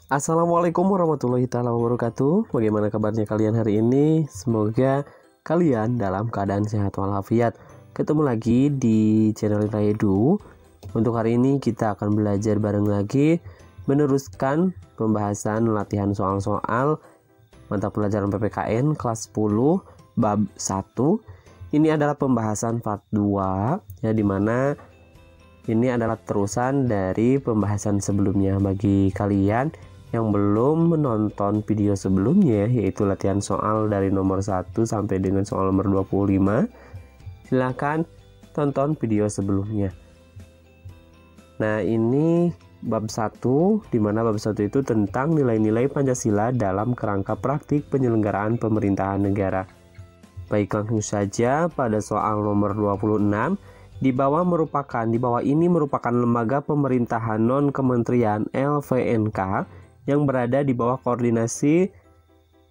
Assalamualaikum warahmatullahi taala wabarakatuh. Bagaimana kabarnya kalian hari ini? Semoga kalian dalam keadaan sehat walafiat. Ketemu lagi di channel Raya Edu. Untuk hari ini kita akan belajar bareng lagi, meneruskan pembahasan latihan soal-soal mata pelajaran PPKN kelas 10 bab 1. Ini adalah pembahasan part 2 ya, dimana ini adalah terusan dari pembahasan sebelumnya. Bagi kalian yang belum menonton video sebelumnya, yaitu latihan soal dari nomor 1 sampai dengan soal nomor 25, silahkan tonton video sebelumnya. Nah, ini bab 1, dimana bab 1 itu tentang nilai-nilai Pancasila dalam kerangka praktik penyelenggaraan pemerintahan negara. Baik, langsung saja pada soal nomor 26. Di bawah ini merupakan lembaga pemerintahan non-kementerian LVNK yang berada di bawah koordinasi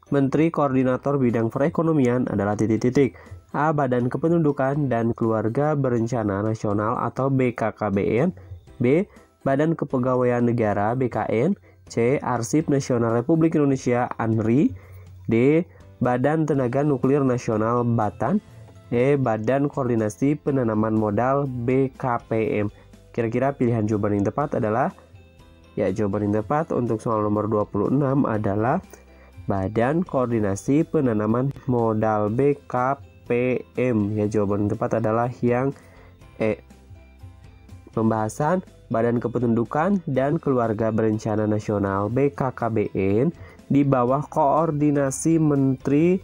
Menteri Koordinator Bidang Perekonomian adalah titik-titik. A. Badan Kependudukan dan Keluarga Berencana Nasional atau BKKBN. B. Badan Kepegawaian Negara BKN. C. Arsip Nasional Republik Indonesia ANRI. D. Badan Tenaga Nuklir Nasional BATAN. E. Badan Koordinasi Penanaman Modal BKPM. Kira-kira pilihan jawaban yang tepat adalah, ya, jawaban yang tepat untuk soal nomor 26 adalah Badan Koordinasi Penanaman Modal BKPM. Ya, jawaban yang tepat adalah yang E. Pembahasan Badan Kependudukan dan Keluarga Berencana Nasional BKKBN di bawah koordinasi Menteri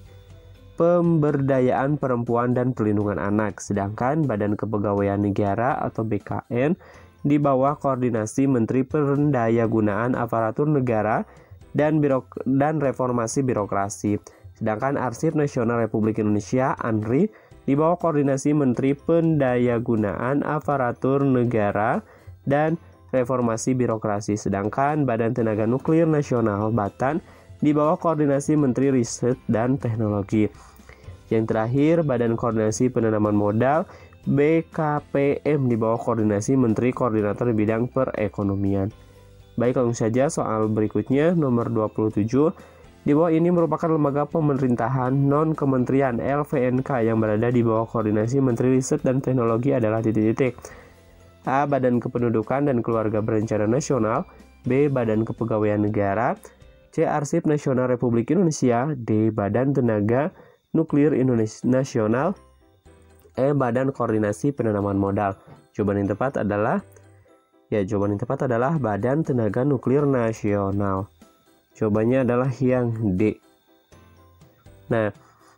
Pemberdayaan Perempuan dan Perlindungan Anak, sedangkan Badan Kepegawaian Negara atau BKN di bawah koordinasi Menteri Pendayagunaan Aparatur Negara dan Reformasi Birokrasi, sedangkan Arsip Nasional Republik Indonesia ANRI di bawah koordinasi Menteri Pendayagunaan Aparatur Negara dan Reformasi Birokrasi, sedangkan Badan Tenaga Nuklir Nasional BATAN di bawah koordinasi Menteri Riset dan Teknologi. Yang terakhir, Badan Koordinasi Penanaman Modal BKPM di bawah koordinasi Menteri Koordinator Bidang Perekonomian. Baik, langsung saja soal berikutnya nomor 27. Di bawah ini merupakan lembaga pemerintahan non-kementerian LVNK yang berada di bawah koordinasi Menteri Riset dan Teknologi adalah titik-titik. A. Badan Kependudukan dan Keluarga Berencana Nasional. B. Badan Kepegawaian Negara. C. Arsip Nasional Republik Indonesia. D. Badan Tenaga Nuklir Indonesia Nasional. E. Badan Koordinasi Penanaman Modal. Jawaban yang tepat adalah, Badan Tenaga Nuklir Nasional. Jawabannya adalah yang D. Nah,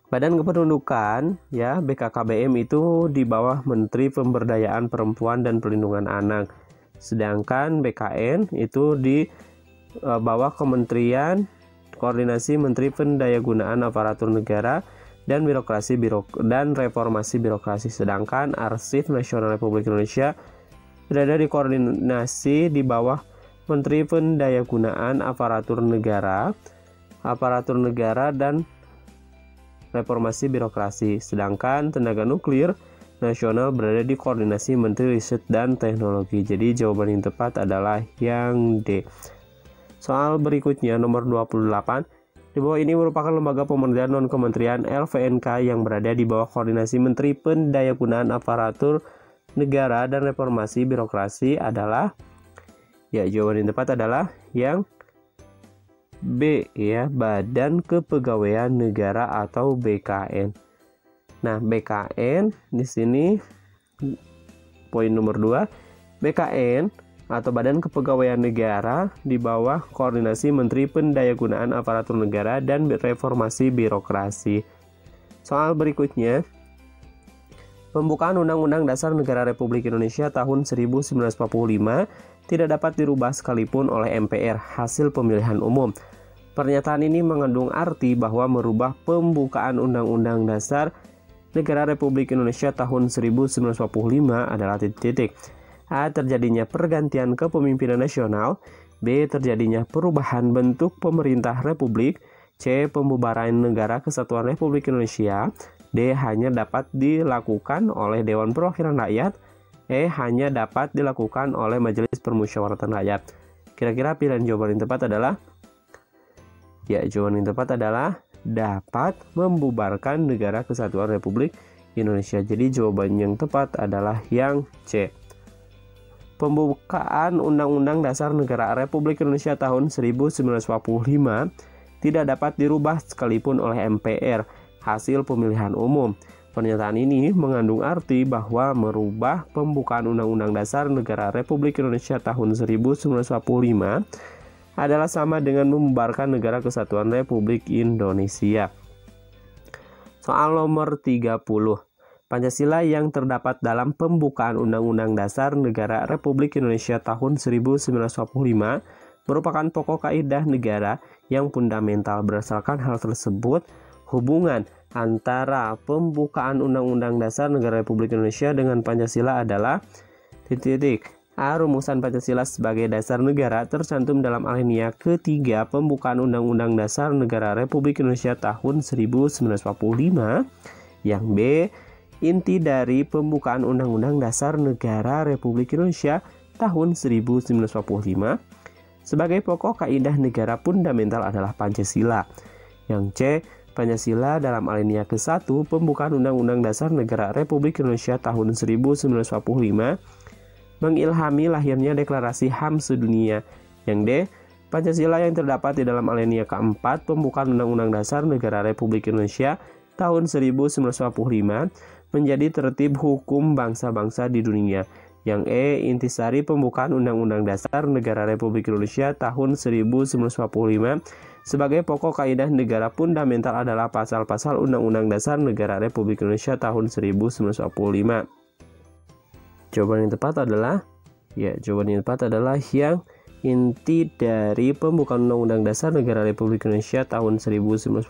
Badan Kependudukan ya BKKBM itu di bawah Menteri Pemberdayaan Perempuan dan Perlindungan Anak. Sedangkan BKN itu di bawah Kementerian Koordinasi Menteri Pendayagunaan Aparatur Negara dan Reformasi Birokrasi, sedangkan Arsip Nasional Republik Indonesia berada di koordinasi di bawah Menteri Pendayagunaan Aparatur Negara dan Reformasi Birokrasi, sedangkan Tenaga Nuklir Nasional berada di koordinasi Menteri Riset dan Teknologi. Jadi jawaban yang tepat adalah yang D. Soal berikutnya nomor 28. Di bawah ini merupakan lembaga pemerintahan non-kementerian LVNK yang berada di bawah koordinasi Menteri Pendayagunaan Aparatur Negara dan Reformasi Birokrasi adalah, ya, jawaban yang tepat adalah yang B, ya, Badan Kepegawaian Negara atau BKN. Nah, BKN di sini poin nomor 2, BKN atau Badan Kepegawaian Negara di bawah koordinasi Menteri Pendayagunaan Aparatur Negara dan Reformasi Birokrasi. Soal berikutnya, pembukaan Undang-Undang Dasar Negara Republik Indonesia tahun 1945 tidak dapat dirubah sekalipun oleh MPR hasil pemilihan umum. Pernyataan ini mengandung arti bahwa merubah pembukaan Undang-Undang Dasar Negara Republik Indonesia tahun 1945 adalah titik-titik. A. Terjadinya pergantian kepemimpinan nasional. B. Terjadinya perubahan bentuk pemerintah republik. C. Pembubaran Negara Kesatuan Republik Indonesia. D. Hanya dapat dilakukan oleh Dewan Perwakilan Rakyat. E. Hanya dapat dilakukan oleh Majelis Permusyawaratan Rakyat. Kira-kira pilihan jawaban yang tepat adalah? Ya, jawaban yang tepat adalah dapat membubarkan Negara Kesatuan Republik Indonesia. Jadi jawaban yang tepat adalah yang C. Pembukaan Undang-Undang Dasar Negara Republik Indonesia tahun 1945 tidak dapat dirubah sekalipun oleh MPR hasil pemilihan umum. Pernyataan ini mengandung arti bahwa merubah pembukaan Undang-Undang Dasar Negara Republik Indonesia tahun 1945 adalah sama dengan membubarkan Negara Kesatuan Republik Indonesia. Soal nomor 30. Pancasila yang terdapat dalam pembukaan Undang-Undang Dasar Negara Republik Indonesia tahun 1945 merupakan pokok kaidah negara yang fundamental. Berdasarkan hal tersebut, hubungan antara pembukaan Undang-Undang Dasar Negara Republik Indonesia dengan Pancasila adalah A. Rumusan Pancasila sebagai dasar negara tercantum dalam alinea ketiga pembukaan Undang-Undang Dasar Negara Republik Indonesia tahun 1945. Yang B. Inti dari pembukaan Undang-Undang Dasar Negara Republik Indonesia tahun 1945 sebagai pokok kaidah negara fundamental adalah Pancasila. Yang C. Pancasila dalam alinea ke-1 pembukaan Undang-Undang Dasar Negara Republik Indonesia tahun 1945 mengilhami lahirnya Deklarasi HAM sedunia. Yang D. Pancasila yang terdapat di dalam alinea ke-4 pembukaan Undang-Undang Dasar Negara Republik Indonesia tahun 1945 menjadi tertib hukum bangsa-bangsa di dunia. Yang E. Intisari pembukaan Undang-Undang Dasar Negara Republik Indonesia tahun 1945 sebagai pokok kaidah negara fundamental adalah pasal-pasal Undang-Undang Dasar Negara Republik Indonesia tahun 1945. Jawaban yang tepat adalah yang inti dari pembukaan Undang-Undang Dasar Negara Republik Indonesia tahun 1945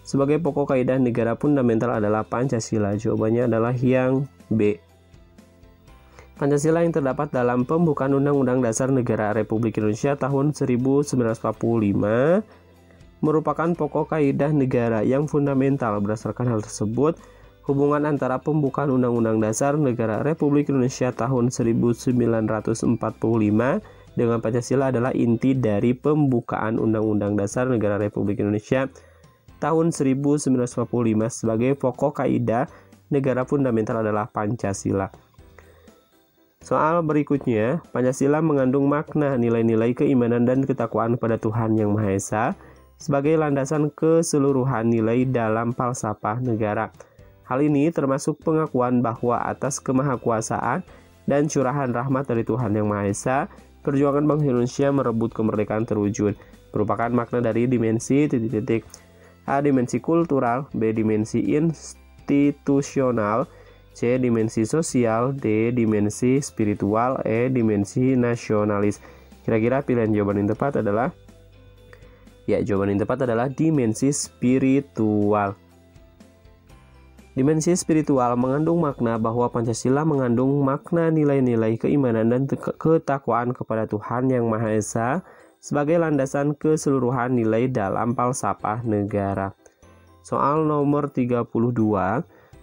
sebagai pokok kaidah negara fundamental adalah Pancasila. Jawabannya adalah yang B. Pancasila yang terdapat dalam pembukaan Undang-Undang Dasar Negara Republik Indonesia tahun 1945 merupakan pokok kaidah negara yang fundamental. Berdasarkan hal tersebut, hubungan antara pembukaan Undang-Undang Dasar Negara Republik Indonesia tahun 1945 dengan Pancasila adalah inti dari pembukaan Undang-Undang Dasar Negara Republik Indonesia tahun 1945 sebagai pokok kaidah negara fundamental adalah Pancasila. Soal berikutnya, Pancasila mengandung makna nilai-nilai keimanan dan ketakwaan kepada Tuhan Yang Maha Esa sebagai landasan keseluruhan nilai dalam falsafah negara. Hal ini termasuk pengakuan bahwa atas kemahakuasaan dan curahan rahmat dari Tuhan Yang Maha Esa, perjuangan bangsa Indonesia merebut kemerdekaan terwujud. Merupakan makna dari dimensi A. Dimensi kultural, B. Dimensi institusional, C. Dimensi sosial, D. Dimensi spiritual, E. Dimensi nasionalis. Kira-kira pilihan jawaban yang tepat adalah? Ya, jawaban yang tepat adalah dimensi spiritual. Dimensi spiritual mengandung makna bahwa Pancasila mengandung makna nilai-nilai keimanan dan ketakwaan kepada Tuhan Yang Maha Esa sebagai landasan keseluruhan nilai dalam falsafah negara. Soal nomor 32.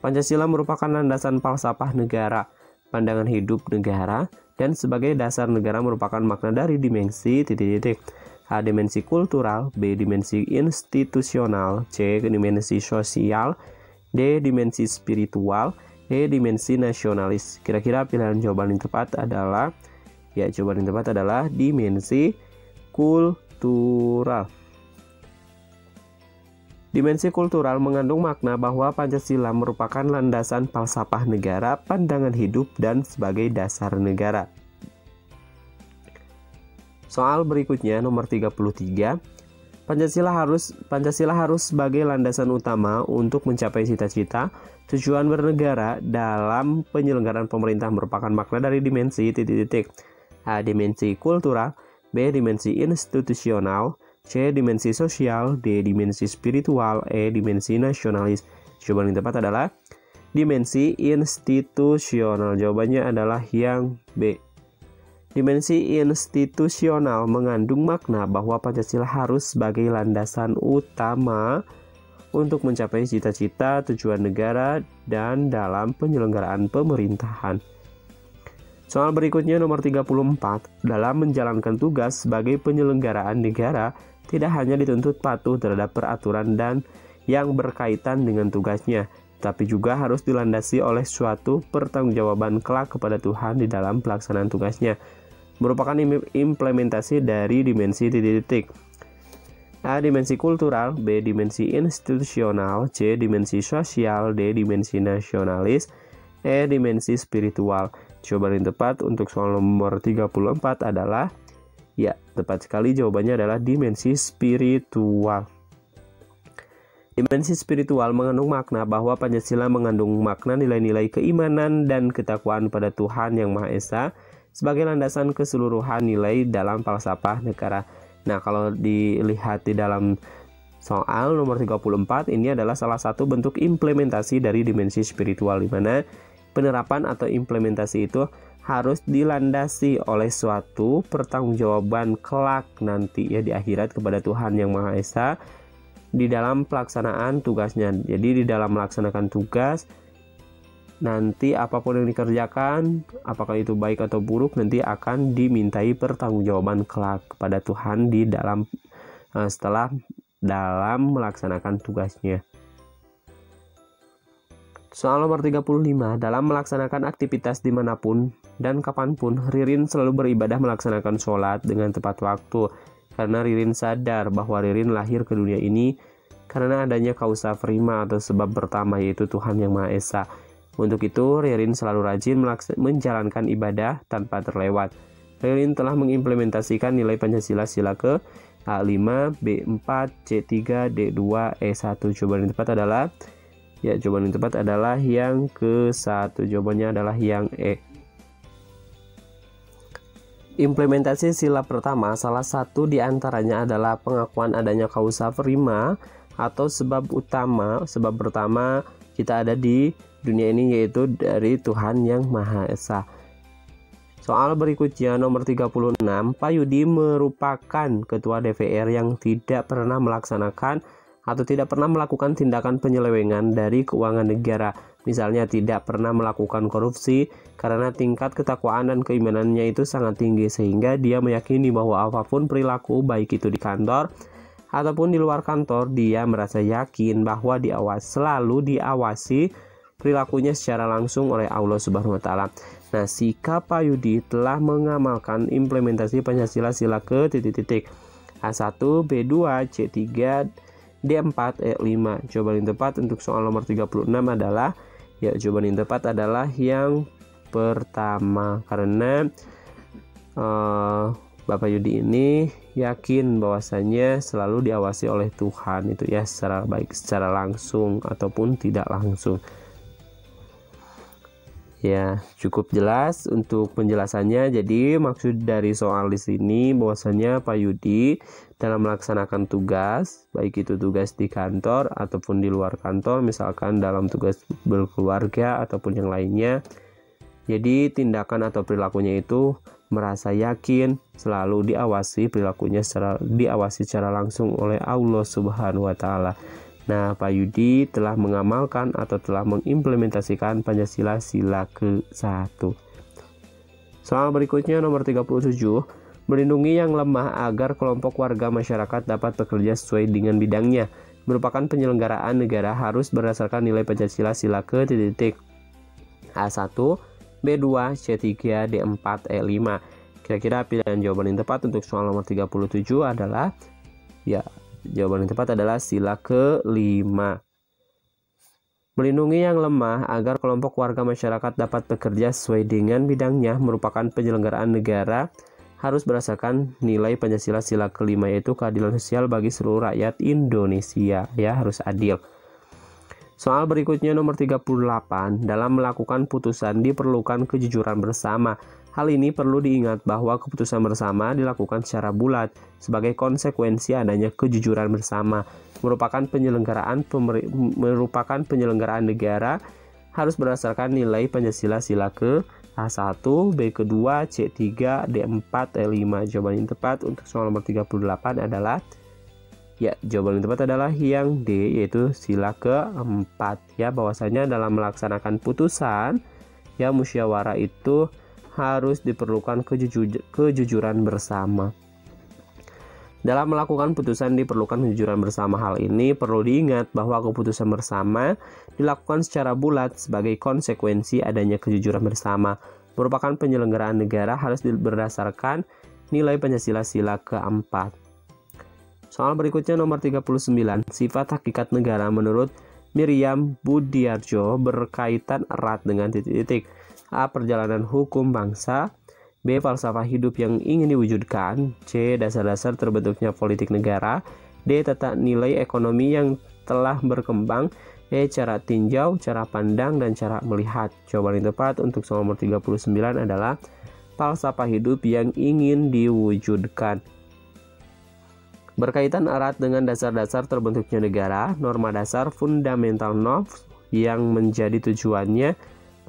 Pancasila merupakan landasan falsafah negara, pandangan hidup negara, dan sebagai dasar negara merupakan makna dari dimensi A. Dimensi kultural, B. Dimensi institusional, C. Dimensi sosial, D. Dimensi spiritual, E. Dimensi nasionalis. Kira-kira pilihan jawaban yang tepat adalah? Ya, jawaban yang tepat adalah dimensi kultural. Dimensi kultural mengandung makna bahwa Pancasila merupakan landasan falsafah negara, pandangan hidup, dan sebagai dasar negara. Soal berikutnya nomor 33. Pancasila harus sebagai landasan utama untuk mencapai cita-cita, tujuan bernegara dalam penyelenggaraan pemerintah merupakan makna dari dimensi A. Dimensi kultural, B. Dimensi institusional, C. Dimensi sosial, D. Dimensi spiritual, E. Dimensi nasionalis. Jawaban yang tepat adalah dimensi institusional. Jawabannya adalah yang B. Dimensi institusional mengandung makna bahwa Pancasila harus sebagai landasan utama untuk mencapai cita-cita, tujuan negara, dan dalam penyelenggaraan pemerintahan. Soal berikutnya nomor 34, dalam menjalankan tugas sebagai penyelenggaraan negara, tidak hanya dituntut patuh terhadap peraturan dan yang berkaitan dengan tugasnya, tapi juga harus dilandasi oleh suatu pertanggungjawaban kelak kepada Tuhan di dalam pelaksanaan tugasnya, merupakan implementasi dari dimensi titik-titik. A. Dimensi kultural, B. Dimensi institusional, C. Dimensi sosial, D. Dimensi nasionalis, E. Dimensi spiritual. Jawaban yang tepat untuk soal nomor 34 adalah, ya, tepat sekali jawabannya adalah dimensi spiritual. Dimensi spiritual mengandung makna bahwa Pancasila mengandung makna nilai-nilai keimanan dan ketakwaan pada Tuhan Yang Maha Esa sebagai landasan keseluruhan nilai dalam falsafah negara. Nah, kalau dilihat di dalam soal nomor 34, ini adalah salah satu bentuk implementasi dari dimensi spiritual, di mana penerapan atau implementasi itu harus dilandasi oleh suatu pertanggungjawaban kelak nanti ya di akhirat kepada Tuhan Yang Maha Esa di dalam pelaksanaan tugasnya. Jadi di dalam melaksanakan tugas nanti apapun yang dikerjakan, apakah itu baik atau buruk, nanti akan dimintai pertanggungjawaban kelak kepada Tuhan di dalam setelah dalam melaksanakan tugasnya. Soal nomor 35, dalam melaksanakan aktivitas dimanapun dan kapanpun, Ririn selalu beribadah melaksanakan sholat dengan tepat waktu, karena Ririn sadar bahwa Ririn lahir ke dunia ini karena adanya kausa prima atau sebab pertama, yaitu Tuhan Yang Maha Esa. Untuk itu, Ririn selalu rajin menjalankan ibadah tanpa terlewat. Ririn telah mengimplementasikan nilai Pancasila sila ke A5, B4, C3, D2, E1. Jawaban yang tepat adalah, ya, jawaban yang tepat adalah yang ke-1. Jawabannya adalah yang E. Implementasi sila pertama, salah satu di antaranya adalah pengakuan adanya kausa prima atau sebab utama, sebab pertama kita ada di dunia ini, yaitu dari Tuhan Yang Maha Esa. Soal berikutnya nomor 36, Pak Yudi merupakan ketua DPR yang tidak pernah melaksanakan atau tidak pernah melakukan tindakan penyelewengan dari keuangan negara. Misalnya tidak pernah melakukan korupsi karena tingkat ketakwaan dan keimanannya itu sangat tinggi, sehingga dia meyakini bahwa apapun perilaku baik itu di kantor ataupun di luar kantor, dia merasa yakin bahwa selalu diawasi perilakunya secara langsung oleh Allah Subhanahu wa taala. Nah, sikap Pak Yudi telah mengamalkan implementasi Pancasila sila ke titik-titik A1, B2, C3, D4, E5. Jawaban yang tepat untuk soal nomor 36 adalah, ya, jawaban yang tepat adalah yang pertama, karena Bapak Yudi ini yakin bahwasanya selalu diawasi oleh Tuhan itu ya, secara baik secara langsung ataupun tidak langsung. Ya, cukup jelas untuk penjelasannya. Jadi maksud dari soal di sini bahwasanya Pak Yudi dalam melaksanakan tugas, baik itu tugas di kantor ataupun di luar kantor, misalkan dalam tugas berkeluarga ataupun yang lainnya, jadi tindakan atau perilakunya itu merasa yakin selalu diawasi perilakunya secara langsung oleh Allah Subhanahu wa taala. Nah, Pak Yudi telah mengamalkan atau telah mengimplementasikan Pancasila sila ke-1. Soal berikutnya nomor 37, melindungi yang lemah agar kelompok warga masyarakat dapat bekerja sesuai dengan bidangnya, merupakan penyelenggaraan negara harus berdasarkan nilai Pancasila sila ke-titik A1, B2, C3, D4, E5. Kira-kira pilihan jawaban yang tepat untuk soal nomor 37 adalah, ya, jawaban yang tepat adalah sila ke-5. Melindungi yang lemah agar kelompok warga masyarakat dapat bekerja sesuai dengan bidangnya merupakan penyelenggaraan negara harus berdasarkan nilai Pancasila sila ke-5, yaitu keadilan sosial bagi seluruh rakyat Indonesia, ya, harus adil. Soal berikutnya nomor 38, dalam melakukan putusan diperlukan kejujuran bersama. Hal ini perlu diingat bahwa keputusan bersama dilakukan secara bulat sebagai konsekuensi adanya kejujuran bersama, merupakan penyelenggaraan negara harus berdasarkan nilai Pancasila sila ke A1, B kedua, C3, D4, E5. Jawaban yang tepat untuk soal nomor 38 adalah, ya, jawaban yang tepat adalah yang D, yaitu sila ke-4. Ya, bahwasanya dalam melaksanakan putusan, ya, musyawarah itu harus diperlukan kejujuran bersama. Dalam melakukan putusan diperlukan kejujuran bersama. Hal ini perlu diingat bahwa keputusan bersama dilakukan secara bulat sebagai konsekuensi adanya kejujuran bersama. Merupakan penyelenggaraan negara harus berdasarkan nilai Pancasila keempat. Soal berikutnya nomor 39. Sifat hakikat negara menurut Miriam Budiarjo berkaitan erat dengan titik-titik. A. Perjalanan hukum bangsa. B. Falsafah hidup yang ingin diwujudkan. C. Dasar-dasar terbentuknya politik negara. D. Tata nilai ekonomi yang telah berkembang. E. Cara tinjau, cara pandang, dan cara melihat. Jawaban yang tepat untuk soal nomor 39 adalah falsafah hidup yang ingin diwujudkan. Berkaitan erat dengan dasar-dasar terbentuknya negara, norma dasar fundamental norms yang menjadi tujuannya,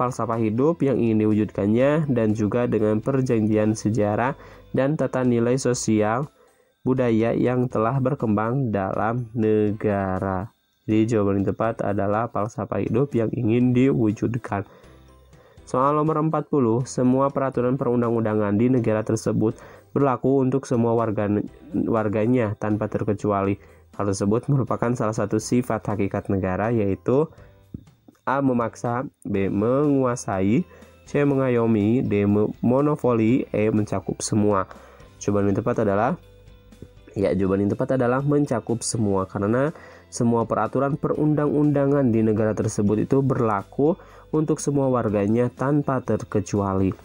falsafah hidup yang ingin diwujudkannya, dan juga dengan perjanjian sejarah dan tata nilai sosial budaya yang telah berkembang dalam negara. Jadi jawaban yang tepat adalah falsafah hidup yang ingin diwujudkan. Soal nomor 40, semua peraturan perundang-undangan di negara tersebut berlaku untuk semua warganya tanpa terkecuali. Hal tersebut merupakan salah satu sifat hakikat negara, yaitu A. Memaksa, B. Menguasai, C. Mengayomi, D. Monopoli, E. Mencakup semua. Jawaban yang tepat adalah mencakup semua, karena semua peraturan perundang-undangan di negara tersebut itu berlaku untuk semua warganya tanpa terkecuali.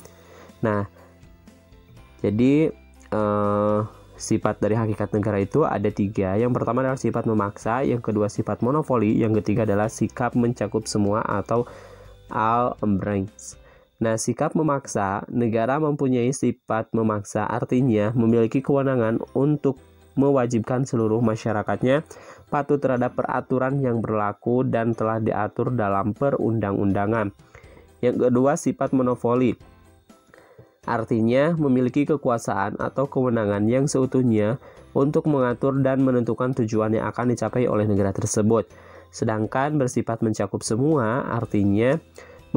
Nah, jadi sifat dari hakikat negara itu ada 3. Yang pertama adalah sifat memaksa, yang kedua sifat monopoli, yang ketiga adalah sikap mencakup semua atau all-embrace. Nah, sikap memaksa, negara mempunyai sifat memaksa, artinya memiliki kewenangan untuk mewajibkan seluruh masyarakatnya patuh terhadap peraturan yang berlaku dan telah diatur dalam perundang-undangan. Yang kedua, sifat monopoli, artinya memiliki kekuasaan atau kewenangan yang seutuhnya untuk mengatur dan menentukan tujuan yang akan dicapai oleh negara tersebut. Sedangkan bersifat mencakup semua, artinya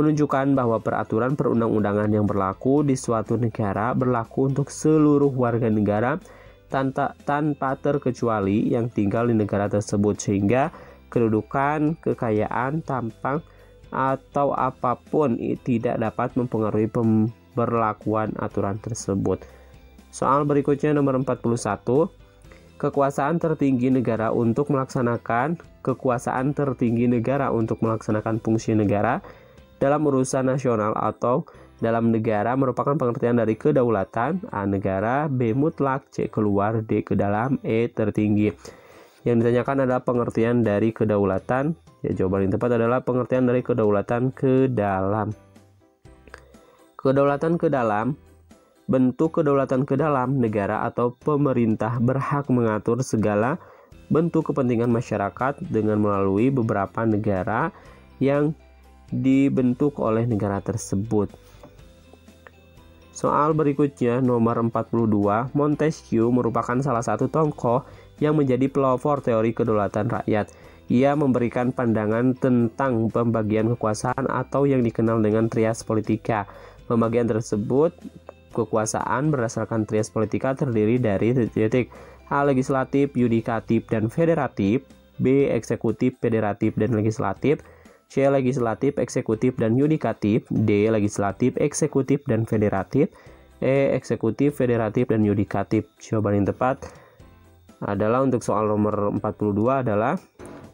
menunjukkan bahwa peraturan perundang-undangan yang berlaku di suatu negara berlaku untuk seluruh warga negara tanpa terkecuali yang tinggal di negara tersebut, sehingga kedudukan, kekayaan, tampang, atau apapun tidak dapat mempengaruhi pemberlakuan aturan tersebut. Soal berikutnya nomor 41. Kekuasaan tertinggi negara untuk melaksanakan fungsi negara dalam urusan nasional atau dalam negara merupakan pengertian dari kedaulatan. A. Negara, B. Mutlak, C. Keluar, D. Ke dalam, E. Tertinggi. Yang ditanyakan adalah pengertian dari kedaulatan. Ya, jawaban yang tepat adalah pengertian dari kedaulatan ke dalam. Kedaulatan ke dalam, bentuk kedaulatan ke dalam negara atau pemerintah berhak mengatur segala bentuk kepentingan masyarakat dengan melalui beberapa negara yang dibentuk oleh negara tersebut. Soal berikutnya nomor 42. Montesquieu merupakan salah satu tokoh yang menjadi pelopor teori kedaulatan rakyat. Ia memberikan pandangan tentang pembagian kekuasaan atau yang dikenal dengan trias politika. Pembagian tersebut kekuasaan berdasarkan trias politika terdiri dari titik A. Legislatif, yudikatif, dan federatif. B. Eksekutif, federatif, dan legislatif. C. Legislatif, eksekutif, dan yudikatif. D. Legislatif, eksekutif, dan federatif. E. Eksekutif, federatif, dan yudikatif. Jawaban yang tepat adalah untuk soal nomor 42 adalah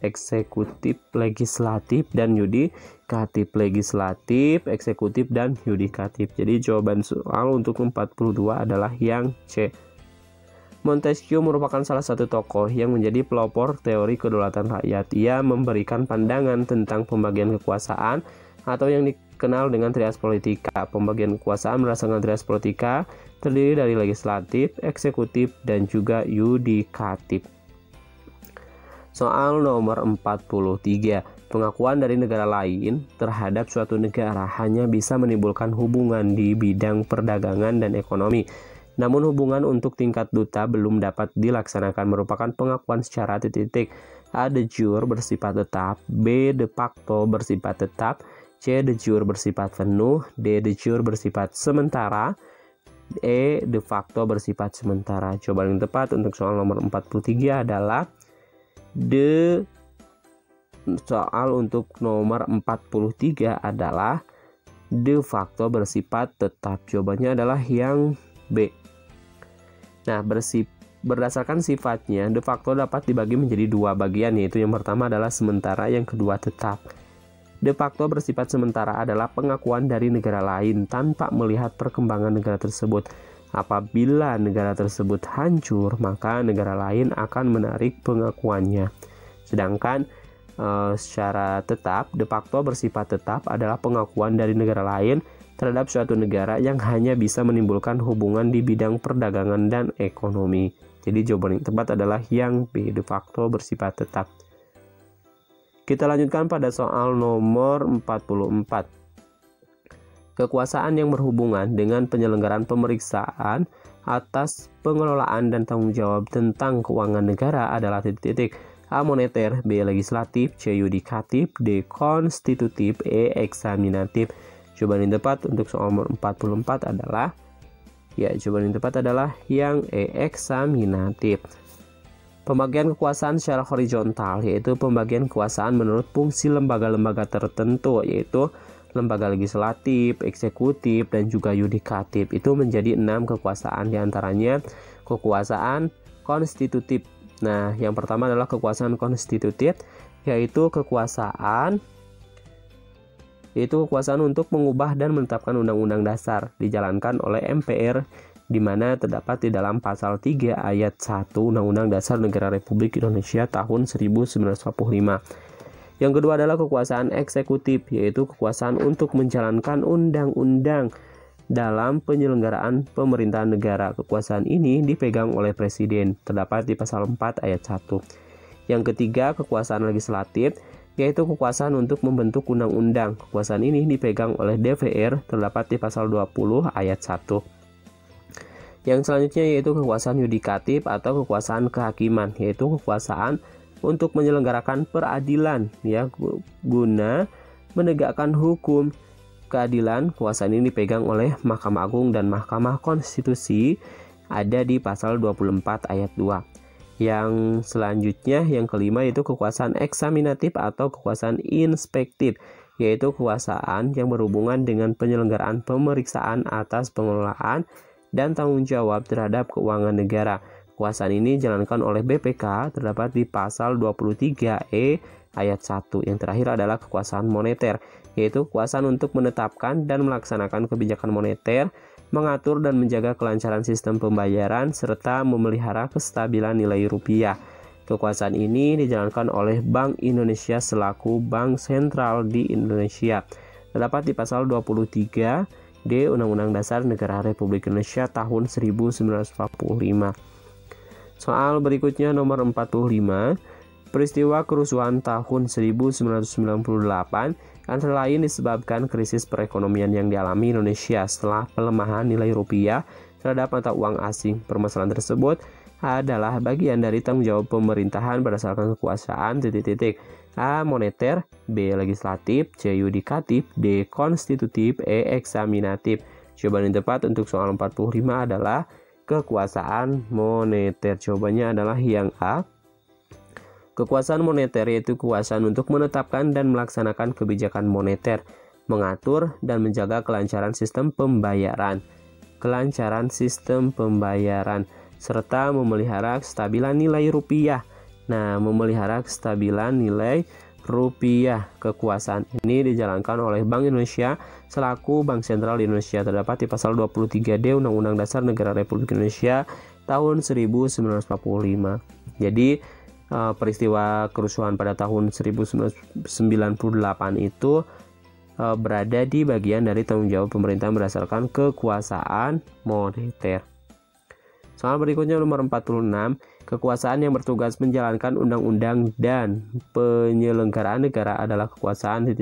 eksekutif, legislatif, dan yudikatif. Legislatif, eksekutif, dan yudikatif. Jadi jawaban soal untuk 42 adalah yang C. Montesquieu merupakan salah satu tokoh yang menjadi pelopor teori kedaulatan rakyat. Ia memberikan pandangan tentang pembagian kekuasaan atau yang dikenal dengan trias politika. Pembagian kekuasaan berdasarkan trias politika terdiri dari legislatif, eksekutif, dan juga yudikatif. Soal nomor 43. Pengakuan dari negara lain terhadap suatu negara hanya bisa menimbulkan hubungan di bidang perdagangan dan ekonomi. Namun hubungan untuk tingkat duta belum dapat dilaksanakan, merupakan pengakuan secara titik-titik. A. De jure bersifat tetap, B. De facto bersifat tetap, C. De jure bersifat penuh, D. De jure bersifat sementara, E. De facto bersifat sementara. Jawaban yang tepat untuk soal nomor 43 adalah D. Soal untuk nomor 43 adalah de facto bersifat tetap. Jawabannya adalah yang B. Nah, berdasarkan sifatnya, de facto dapat dibagi menjadi dua bagian, yaitu yang pertama adalah sementara, yang kedua tetap. De facto bersifat sementara adalah pengakuan dari negara lain tanpa melihat perkembangan negara tersebut. Apabila negara tersebut hancur, maka negara lain akan menarik pengakuannya. Sedangkan secara tetap, de facto bersifat tetap adalah pengakuan dari negara lain terhadap suatu negara yang hanya bisa menimbulkan hubungan di bidang perdagangan dan ekonomi. Jadi jawaban yang tepat adalah yang B, de facto bersifat tetap. Kita lanjutkan pada soal nomor 44. Kekuasaan yang berhubungan dengan penyelenggaraan pemeriksaan atas pengelolaan dan tanggung jawab tentang keuangan negara adalah titik-titik. A. Moneter, B. Legislatif, C. Yudikatif, D. Konstitutif, E. Eksaminatif. Jawaban yang tepat untuk soal nomor 44 adalah jawaban yang tepat adalah yang E. Eksaminatif. Pembagian kekuasaan secara horizontal, yaitu pembagian kekuasaan menurut fungsi lembaga-lembaga tertentu, yaitu lembaga legislatif, eksekutif, dan juga yudikatif. Itu menjadi 6 kekuasaan, diantaranya kekuasaan konstitutif. Nah, yang pertama adalah kekuasaan konstitutif, yaitu kekuasaan untuk mengubah dan menetapkan undang-undang dasar dijalankan oleh MPR, di mana terdapat di dalam pasal 3 ayat 1 Undang-Undang Dasar Negara Republik Indonesia tahun 1945. Yang kedua adalah kekuasaan eksekutif, yaitu kekuasaan untuk menjalankan undang-undang dalam penyelenggaraan pemerintahan negara. Kekuasaan ini dipegang oleh presiden, terdapat di pasal 4 ayat 1. Yang ketiga, kekuasaan legislatif, yaitu kekuasaan untuk membentuk undang-undang. Kekuasaan ini dipegang oleh DPR, terdapat di pasal 20 ayat 1. Yang selanjutnya yaitu kekuasaan yudikatif atau kekuasaan kehakiman, yaitu kekuasaan untuk menyelenggarakan peradilan, guna menegakkan hukum. Keadilan, kekuasaan ini dipegang oleh Mahkamah Agung dan Mahkamah Konstitusi, ada di pasal 24 ayat 2. Yang selanjutnya, yang kelima, yaitu kekuasaan eksaminatif atau kekuasaan inspektif, yaitu kekuasaan yang berhubungan dengan penyelenggaraan pemeriksaan atas pengelolaan dan tanggung jawab terhadap keuangan negara. Kekuasaan ini dijalankan oleh BPK, terdapat di pasal 23E ayat 1. Yang terakhir adalah kekuasaan moneter, yaitu kekuasaan untuk menetapkan dan melaksanakan kebijakan moneter, mengatur dan menjaga kelancaran sistem pembayaran, serta memelihara kestabilan nilai rupiah. Kekuasaan ini dijalankan oleh Bank Indonesia selaku bank sentral di Indonesia. Terdapat di pasal 23D Undang-Undang Dasar Negara Republik Indonesia tahun 1945. Soal berikutnya nomor 45. Peristiwa kerusuhan tahun 1998 antara lain disebabkan krisis perekonomian yang dialami Indonesia setelah pelemahan nilai rupiah terhadap mata uang asing. Permasalahan tersebut adalah bagian dari tanggung jawab pemerintahan berdasarkan kekuasaan A. Moneter, B. Legislatif, C. Yudikatif, D. Konstitutif, E. Eksaminatif. Jawaban yang tepat untuk soal 45 adalah kekuasaan moneter. Jawabannya adalah yang A. Kekuasaan moneter yaitu kekuasaan untuk menetapkan dan melaksanakan kebijakan moneter, mengatur dan menjaga kelancaran sistem pembayaran, serta memelihara kestabilan nilai rupiah. Nah, memelihara kestabilan nilai rupiah. Kekuasaan ini dijalankan oleh Bank Indonesia selaku bank sentral di Indonesia, terdapat di pasal 23D Undang-Undang Dasar Negara Republik Indonesia tahun 1945. Jadi peristiwa kerusuhan pada tahun 1998 itu berada di bagian dari tanggung jawab pemerintah berdasarkan kekuasaan moneter. Soal berikutnya nomor 46. Kekuasaan yang bertugas menjalankan undang-undang dan penyelenggaraan negara adalah kekuasaan A.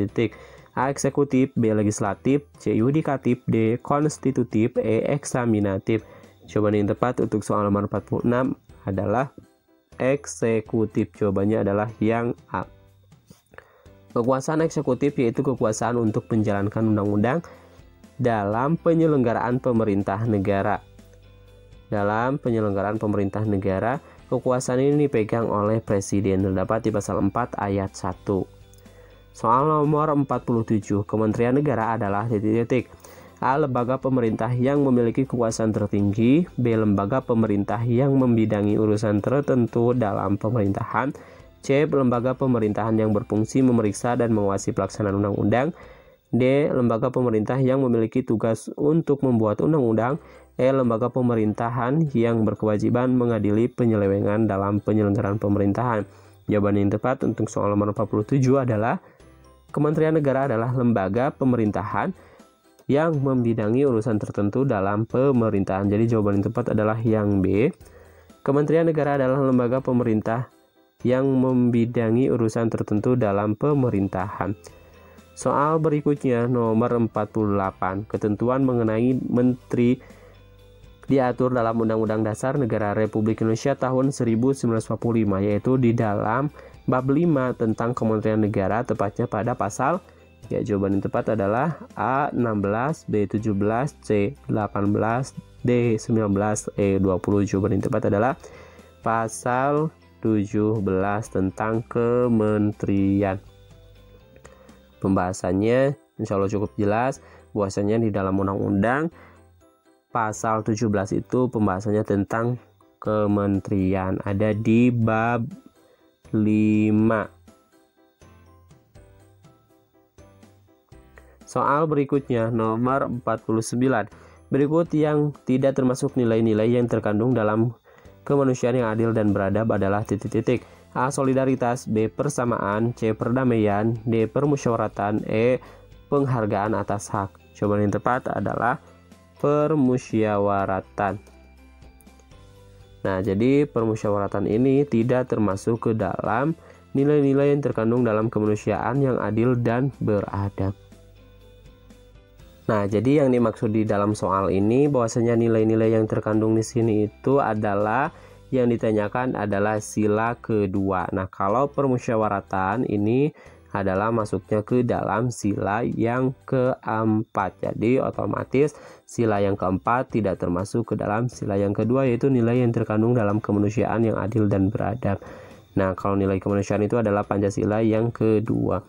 Eksekutif, B. Legislatif, C. Yudikatif, D. Konstitutif, E. Eksaminatif. Jawaban yang tepat untuk soal nomor 46 adalah eksekutif. Jawabannya adalah yang A. Kekuasaan eksekutif yaitu kekuasaan untuk menjalankan undang-undang dalam penyelenggaraan pemerintah negara. Dalam penyelenggaraan pemerintah negara, kekuasaan ini dipegang oleh presiden, terdapat di pasal 4 ayat 1. Soal nomor 47, Kementerian Negara adalah A. Lembaga pemerintah yang memiliki kekuasaan tertinggi. B. Lembaga pemerintah yang membidangi urusan tertentu dalam pemerintahan. C. Lembaga pemerintahan yang berfungsi memeriksa dan mengawasi pelaksanaan undang-undang. D. Lembaga pemerintah yang memiliki tugas untuk membuat undang-undang. E. Lembaga pemerintahan yang berkewajiban mengadili penyelewengan dalam penyelenggaraan pemerintahan. Jawaban yang tepat untuk soal nomor 47 adalah Kementerian Negara adalah lembaga pemerintahan yang membidangi urusan tertentu dalam pemerintahan. Jadi jawaban yang tepat adalah yang B. Kementerian Negara adalah lembaga pemerintah yang membidangi urusan tertentu dalam pemerintahan. Soal berikutnya nomor 48. Ketentuan mengenai menteri diatur dalam Undang-Undang Dasar Negara Republik Indonesia tahun 1945, yaitu di dalam bab 5 tentang Kementerian Negara, tepatnya pada pasal, ya jawaban yang tepat adalah A 16, B 17, C 18, D 19, E 20. Jawaban yang tepat adalah pasal 17 tentang kementerian. Pembahasannya insya Allah cukup jelas, bahwasanya di dalam undang-undang pasal 17 itu pembahasannya tentang kementerian, ada di bab 5. Soal berikutnya nomor 49. Berikut yang tidak termasuk nilai-nilai yang terkandung dalam kemanusiaan yang adil dan beradab adalah A. Solidaritas, B. Persamaan, C. Perdamaian, D. Permusyawaratan, E. Penghargaan atas hak. Jawaban yang tepat adalah permusyawaratan. Nah, jadi permusyawaratan ini tidak termasuk ke dalam nilai-nilai yang terkandung dalam kemanusiaan yang adil dan beradab. Nah, jadi yang dimaksud di dalam soal ini bahwasanya nilai-nilai yang terkandung di sini itu adalah yang ditanyakan adalah sila kedua. Nah, kalau permusyawaratan ini adalah masuknya ke dalam sila yang keempat. Jadi otomatis sila yang keempat tidak termasuk ke dalam sila yang kedua, yaitu nilai yang terkandung dalam kemanusiaan yang adil dan beradab. Nah, kalau nilai kemanusiaan itu adalah Pancasila yang kedua.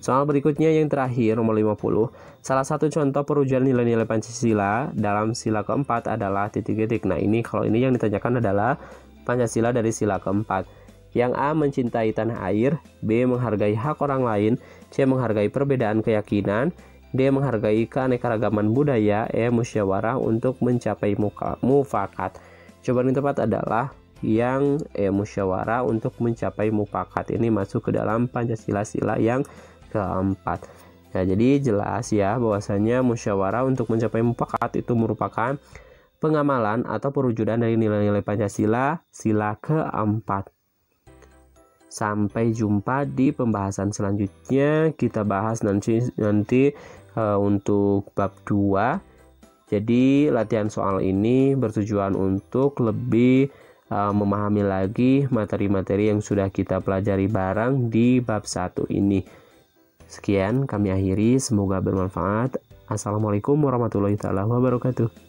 Soal berikutnya yang terakhir nomor 50. Salah satu contoh perwujudan nilai-nilai Pancasila dalam sila keempat adalah titik-titik. Nah, ini kalau ini yang ditanyakan adalah Pancasila dari sila keempat. Yang A. Mencintai tanah air, B. Menghargai hak orang lain, C. Menghargai perbedaan keyakinan, D. Menghargai keanekaragaman budaya, E. Musyawarah untuk mencapai mufakat. Jawaban yang tepat adalah yang E. Musyawarah untuk mencapai mufakat. Ini masuk ke dalam Pancasila sila yang keempat. Nah, jadi jelas ya bahwasanya musyawarah untuk mencapai mufakat itu merupakan pengamalan atau perwujudan dari nilai-nilai Pancasila sila keempat. Sampai jumpa di pembahasan selanjutnya. Kita bahas nanti untuk bab 2. Jadi latihan soal ini bertujuan untuk lebih memahami lagi materi-materi yang sudah kita pelajari bareng di bab 1 ini. Sekian kami akhiri, semoga bermanfaat. Assalamualaikum warahmatullahi wabarakatuh.